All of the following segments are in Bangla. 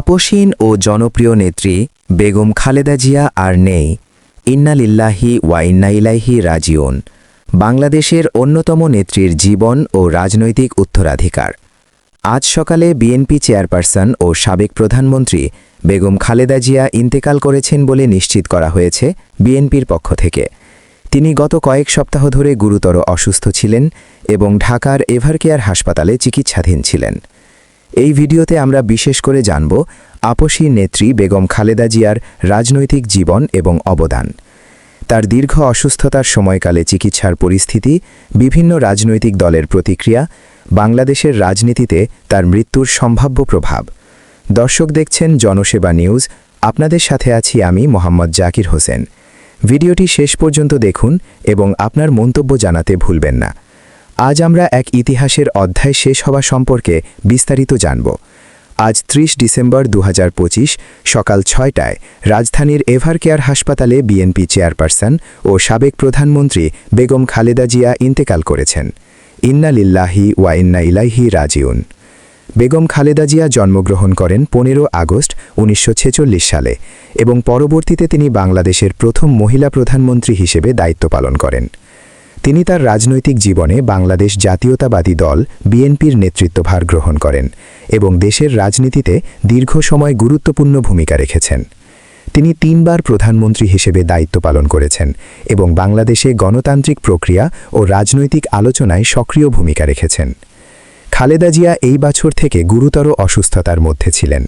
আপসীন ও জনপ্রিয় নেত্রী বেগম খালেদা জিয়া আর নেই। ইন্না লিল্লাহি ওয়া ইন্না ইলাইহি রাজিউন। বাংলাদেশের অন্যতম নেত্রীর জীবন ও রাজনৈতিক উত্তরাধিকার। আজ সকালে বিএনপি চেয়ারপারসন ও সাবেক প্রধানমন্ত্রী বেগম খালেদা জিয়া ইন্তেকাল করেছেন বলে নিশ্চিত করা হয়েছে বিএনপির পক্ষ থেকে। তিনি গত কয়েক সপ্তাহ ধরে গুরুতর অসুস্থ ছিলেন এবং ঢাকার এভারকেয়ার হাসপাতালে চিকিৎসাধীন ছিলেন। এই ভিডিওতে আমরা বিশেষ করে জানব আপসী নেত্রী বেগম খালেদা জিয়ার রাজনৈতিক জীবন এবং অবদান, তার দীর্ঘ অসুস্থতার সময়কালে চিকিৎসার পরিস্থিতি, বিভিন্ন রাজনৈতিক দলের প্রতিক্রিয়া, বাংলাদেশের রাজনীতিতে তার মৃত্যুর সম্ভাব্য প্রভাব। দর্শক দেখছেন জনসেবা নিউজ, আপনাদের সাথে আছি আমি মোহাম্মদ জাকির হোসেন। ভিডিওটি শেষ পর্যন্ত দেখুন এবং আপনার মন্তব্য জানাতে ভুলবেন না। আজ আমরা এক ইতিহাসের অধ্যায় শেষ হওয়া সম্পর্কে বিস্তারিত জানব। আজ ৩০ ডিসেম্বর ২০২৫ সকাল ৬টায় রাজধানীর এভারকেয়ার হাসপাতালে বিএনপি চেয়ারপারসন ও সাবেক প্রধানমন্ত্রী বেগম খালেদা জিয়া ইন্তেকাল করেছেন। ইন্না লিল্লাহি ওয়া ইন্না ইলাইহি রাজিউন। বেগম খালেদা জিয়া জন্মগ্রহণ করেন ১৫ আগস্ট ১৯৪৬ সালে এবং পরবর্তীতে তিনি বাংলাদেশের প্রথম মহিলা প্রধানমন্ত্রী হিসেবে দায়িত্ব পালন করেন। তিনি তার রাজনৈতিক জীবনে বাংলাদেশ জাতীয়তাবাদী দল বিএনপির নেতৃত্বভার গ্রহণ করেন এবং দেশের রাজনীতিতে দীর্ঘ সময় গুরুত্বপূর্ণ ভূমিকা রেখেছেন। তিনি ৩ বার প্রধানমন্ত্রী হিসেবে দায়িত্ব পালন করেছেন এবং বাংলাদেশে গণতান্ত্রিক প্রক্রিয়া ও রাজনৈতিক আলোচনায় সক্রিয় ভূমিকা রেখেছেন। খালেদা জিয়া এই বছর থেকে গুরুতর অসুস্থতার মধ্যে ছিলেন।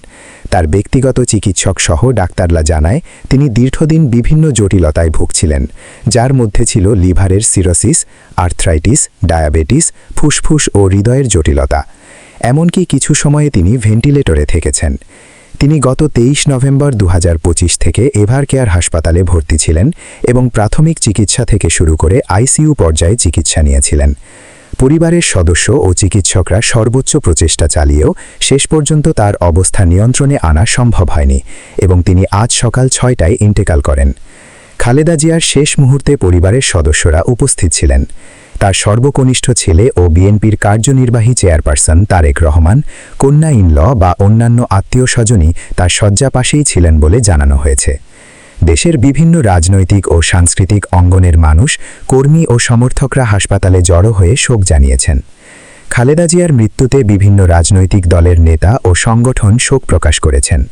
তার ব্যক্তিগত চিকিৎসক সহ ডাক্তাররা জানায় তিনি দীর্ঘদিন বিভিন্ন জটিলতায় ভুগছিলেন, যার মধ্যে ছিল লিভারের সিরোসিস, আর্থ্রাইটিস, ডায়াবেটিস, ফুসফুস ও হৃদয়ের জটিলতা। এমনকি কিছু সময়ে তিনি ভেন্টিলেটরে থেকেছেন। তিনি গত ২৩ নভেম্বর ২০২৫ থেকে এভারকেয়ার হাসপাতালে ভর্তি ছিলেন এবং প্রাথমিক চিকিৎসা থেকে শুরু করে আইসিইউ পর্যায়ে চিকিৎসা নিয়েছিলেন। পরিবারের সদস্য ও চিকিৎসকরা সর্বোচ্চ প্রচেষ্টা চালিয়েও শেষ পর্যন্ত তার অবস্থা নিয়ন্ত্রণে আনা সম্ভব হয়নি এবং তিনি আজ সকাল ৬টায় ইন্তেকাল করেন। খালেদা জিয়ার শেষ মুহূর্তে পরিবারের সদস্যরা উপস্থিত ছিলেন। তার সর্বকনিষ্ঠ ছেলে ও বিএনপির কার্যনির্বাহী চেয়ারপারসন তারেক রহমান, কন্যা ইন-ল বা অন্যান্য আত্মীয়-স্বজনই তার শয্যা পাশেই ছিলেন বলে জানানো হয়েছে। দেশের বিভিন্ন রাজনৈতিক ও সাংস্কৃতিক অঙ্গনের মানুষ, কর্মী ও সমর্থকরা হাসপাতালে জড়ো হয়ে শোক জানিয়েছেন। খালেদা জিয়ার মৃত্যুতে বিভিন্ন রাজনৈতিক দলের নেতা ও সংগঠন শোক প্রকাশ করেছেন।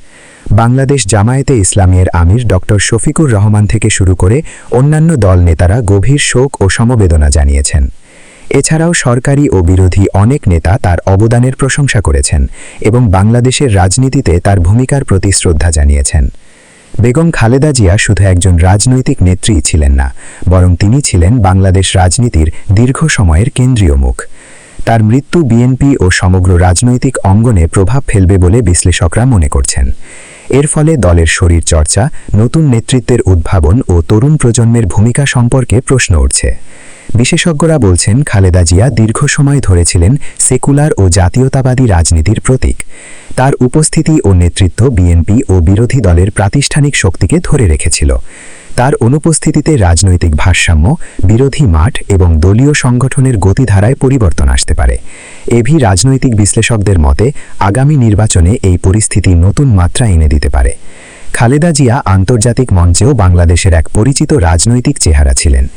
বাংলাদেশ জামায়াতে ইসলামীর আমির ড. শফিকুর রহমান থেকে শুরু করে অন্যান্য দল নেতারা গভীর শোক ও সমবেদনা জানিয়েছেন। এছাড়াও সরকারি ও বিরোধী অনেক নেতা তার অবদানের প্রশংসা করেছেন এবং বাংলাদেশের রাজনীতিতে তার ভূমিকার প্রতি শ্রদ্ধা জানিয়েছেন। বেগম খালেদা জিয়া শুধু একজন রাজনৈতিক নেত্রী ছিলেন না, বরং তিনি ছিলেন বাংলাদেশ রাজনীতির দীর্ঘ সময়ের কেন্দ্রীয় মুখ। তার মৃত্যু বিএনপি ও সমগ্র রাজনৈতিক অঙ্গনে প্রভাব ফেলবে বলে বিশ্লেষকরা মনে করছেন। এর ফলে দলের শরীরচর্চা, নতুন নেতৃত্বের উদ্ভাবন ও তরুণ প্রজন্মের ভূমিকা সম্পর্কে প্রশ্ন উঠছে। বিশেষজ্ঞরা বলছেন খালেদা জিয়া দীর্ঘ সময় ধরে ছিলেন সেকুলার ও জাতীয়তাবাদী রাজনীতির প্রতীক। তার উপস্থিতি ও নেতৃত্ব বিএনপি ও বিরোধী দলের প্রাতিষ্ঠানিক শক্তিকে ধরে রেখেছিল। তার অনুপস্থিতিতে রাজনৈতিক ভারসাম্য, বিরোধী মাঠ এবং দলীয় সংগঠনের গতিধারায় পরিবর্তন আসতে পারে। রাজনৈতিক বিশ্লেষকদের মতে আগামী নির্বাচনে এই পরিস্থিতি নতুন মাত্রা এনে দিতে পারে। খালেদা জিয়া আন্তর্জাতিক মঞ্চেও বাংলাদেশের এক পরিচিত রাজনৈতিক চেহারা ছিলেন।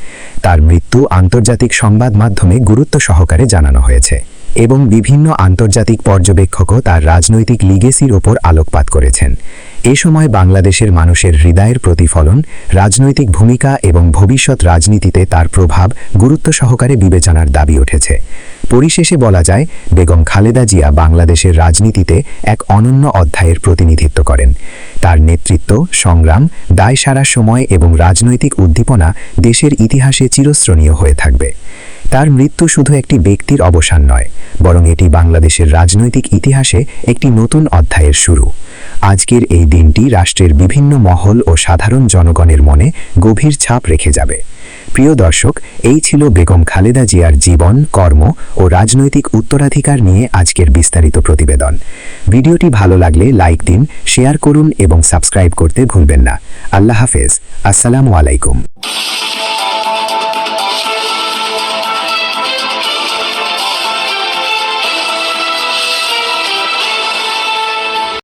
তার মৃত্যু আন্তর্জাতিক সংবাদ মাধ্যমে গুরুত্ব সহকারে জানানো হয়েছে এবং বিভিন্ন আন্তর্জাতিক পর্যবেক্ষকও তার রাজনৈতিক লিগেসির ওপর আলোকপাত করেছেন। এ সময় বাংলাদেশের মানুষের হৃদয়ের প্রতিফলন, রাজনৈতিক ভূমিকা এবং ভবিষ্যৎ রাজনীতিতে তার প্রভাব গুরুত্ব সহকারে বিবেচনার দাবি উঠেছে। পরিশেষে বলা যায়, বেগম খালেদা জিয়া বাংলাদেশের রাজনীতিতে এক অনন্য অধ্যায়ের প্রতিনিধিত্ব করেন। তার নেতৃত্ব, সংগ্রাম, দায় সারার সময় এবং রাজনৈতিক উদ্দীপনা দেশের ইতিহাসে চিরস্মরণীয় হয়ে থাকবে। তার মৃত্যু শুধু একটি ব্যক্তির অবসান নয়, বরং এটি বাংলাদেশের রাজনৈতিক ইতিহাসে একটি নতুন অধ্যায়ের শুরু। আজকের এই দিনটি রাষ্ট্রের বিভিন্ন মহল ও সাধারণ জনগণের মনে গভীর ছাপ রেখে যাবে। প্রিয় দর্শক, এই ছিল বেগম খালেদা জিয়ার জীবন, কর্ম ও রাজনৈতিক উত্তরাধিকার নিয়ে আজকের বিস্তারিত প্রতিবেদন। ভিডিওটি ভালো লাগলে লাইক দিন, শেয়ার করুন এবং সাবস্ক্রাইব করতে ভুলবেন না। আল্লাহ হাফেজ। আসসালামু আলাইকুম।